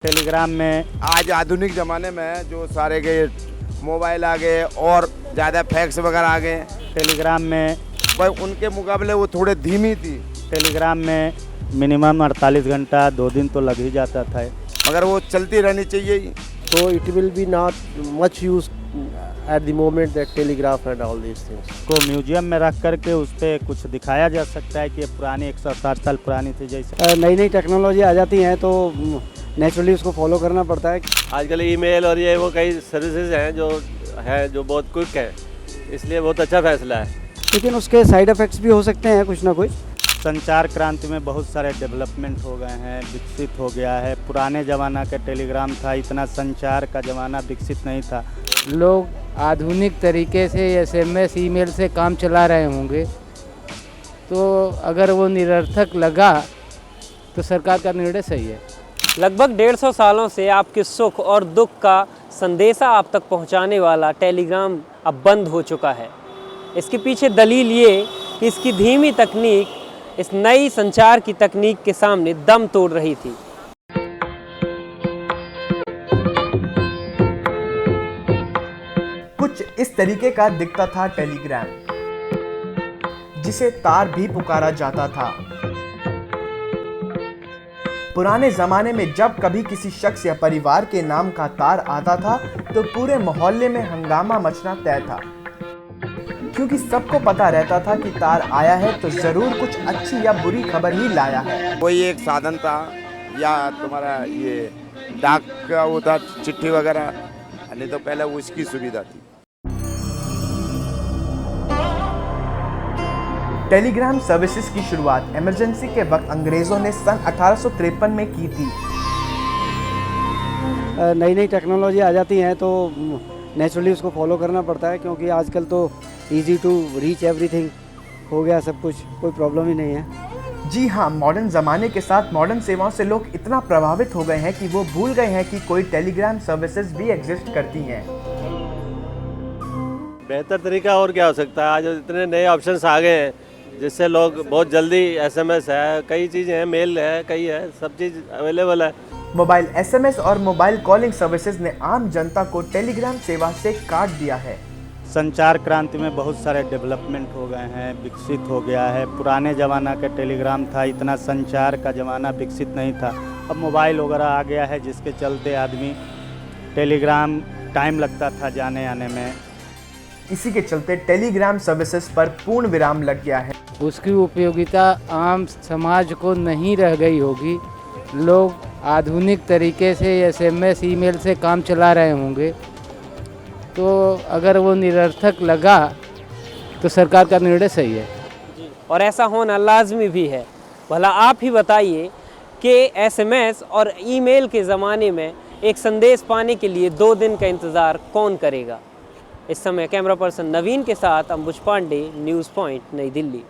Telegram में आज आधुनिक ज़माने में जो सारे के मोबाइल आ गए और ज़्यादा फैक्स वगैरह आ गए, टेलीग्राम में पर उनके मुकाबले वो थोड़े धीमी थी, टेलीग्राम में मिनिमम 48 घंटा 2 दिन तो लग ही जाता था। मगर वो चलती रहनी चाहिए ही। So it will be not much used at the moment, that telegraph and all these things. को म्यूजियम में रख करके उस पर कुछ दिखाया जा सकता है कि ये पुरानी 160 साल पुरानी थी। जैसे नई नई टेक्नोलॉजी आ जाती हैं तो नेचुरली उसको फॉलो करना पड़ता है। आजकल ईमेल और ये वो कई सर्विसेज हैं जो बहुत क्विक है, इसलिए बहुत अच्छा फैसला है। लेकिन उसके साइड इफ़ेक्ट्स भी हो सकते हैं कुछ ना कुछ। संचार क्रांति में बहुत सारे डेवलपमेंट हो गए हैं, विकसित हो गया है। पुराने ज़माना का टेलीग्राम था, इतना संचार का ज़माना विकसित नहीं था। लोग आधुनिक तरीके से SMS ईमेल से काम चला रहे होंगे, तो अगर वो निरर्थक लगा तो सरकार का निर्णय सही है। लगभग 150 सालों से आपके सुख और दुख का संदेशा आप तक पहुंचाने वाला टेलीग्राम अब बंद हो चुका है। इसके पीछे दलील ये कि इसकी धीमी तकनीक इस नई संचार की तकनीक के सामने दम तोड़ रही थी। कुछ इस तरीके का दिखता था टेलीग्राम, जिसे तार भी पुकारा जाता था। पुराने जमाने में जब कभी किसी शख्स या परिवार के नाम का तार आता था तो पूरे मोहल्ले में हंगामा मचना तय था, क्योंकि सबको पता रहता था कि तार आया है तो जरूर कुछ अच्छी या बुरी खबर ही लाया है। कोई एक साधन था या तुम्हारा ये डाक का वो था, चिट्ठी वगैरह, नहीं तो पहले वो इसकी सुविधा थी। टेलीग्राम सर्विसेज की शुरुआत इमरजेंसी के वक्त अंग्रेजों ने सन 1853 में की थी। नई नई टेक्नोलॉजी आ जाती हैं तो नेचुरली उसको फॉलो करना पड़ता है, क्योंकि आजकल तो इजी टू रीच एवरीथिंग हो गया सब कुछ, कोई प्रॉब्लम ही नहीं है। जी हाँ, मॉडर्न ज़माने के साथ मॉडर्न सेवाओं से लोग इतना प्रभावित हो गए हैं कि वो भूल गए हैं कि कोई टेलीग्राम सर्विसेज भी एग्जिस्ट करती हैं। बेहतर तरीका और क्या हो सकता है? आज इतने नए ऑप्शंस आ गए हैं जिससे लोग बहुत जल्दी SMS है, कई चीज़ें हैं, मेल है, कई है, सब चीज़ अवेलेबल है। मोबाइल SMS और मोबाइल कॉलिंग सर्विसेज ने आम जनता को टेलीग्राम सेवा से काट दिया है। संचार क्रांति में बहुत सारे डेवलपमेंट हो गए हैं, विकसित हो गया है। पुराने ज़माना का टेलीग्राम था, इतना संचार का ज़माना विकसित नहीं था। अब मोबाइल वगैरह आ गया है, जिसके चलते आदमी टेलीग्राम टाइम लगता था जाने आने में। इसी के चलते टेलीग्राम सर्विसेज पर पूर्ण विराम लग गया है। उसकी उपयोगिता आम समाज को नहीं रह गई होगी। लोग आधुनिक तरीके से SMS ईमेल से काम चला रहे होंगे, तो अगर वो निरर्थक लगा तो सरकार का निर्णय सही है। और ऐसा होना लाजमी भी है। भला आप ही बताइए कि SMS और ईमेल के ज़माने में एक संदेश पाने के लिए 2 दिन का इंतज़ार कौन करेगा? इस समय कैमरा पर्सन नवीन के साथ अंबुज पांडे, न्यूज़ पॉइंट, नई दिल्ली।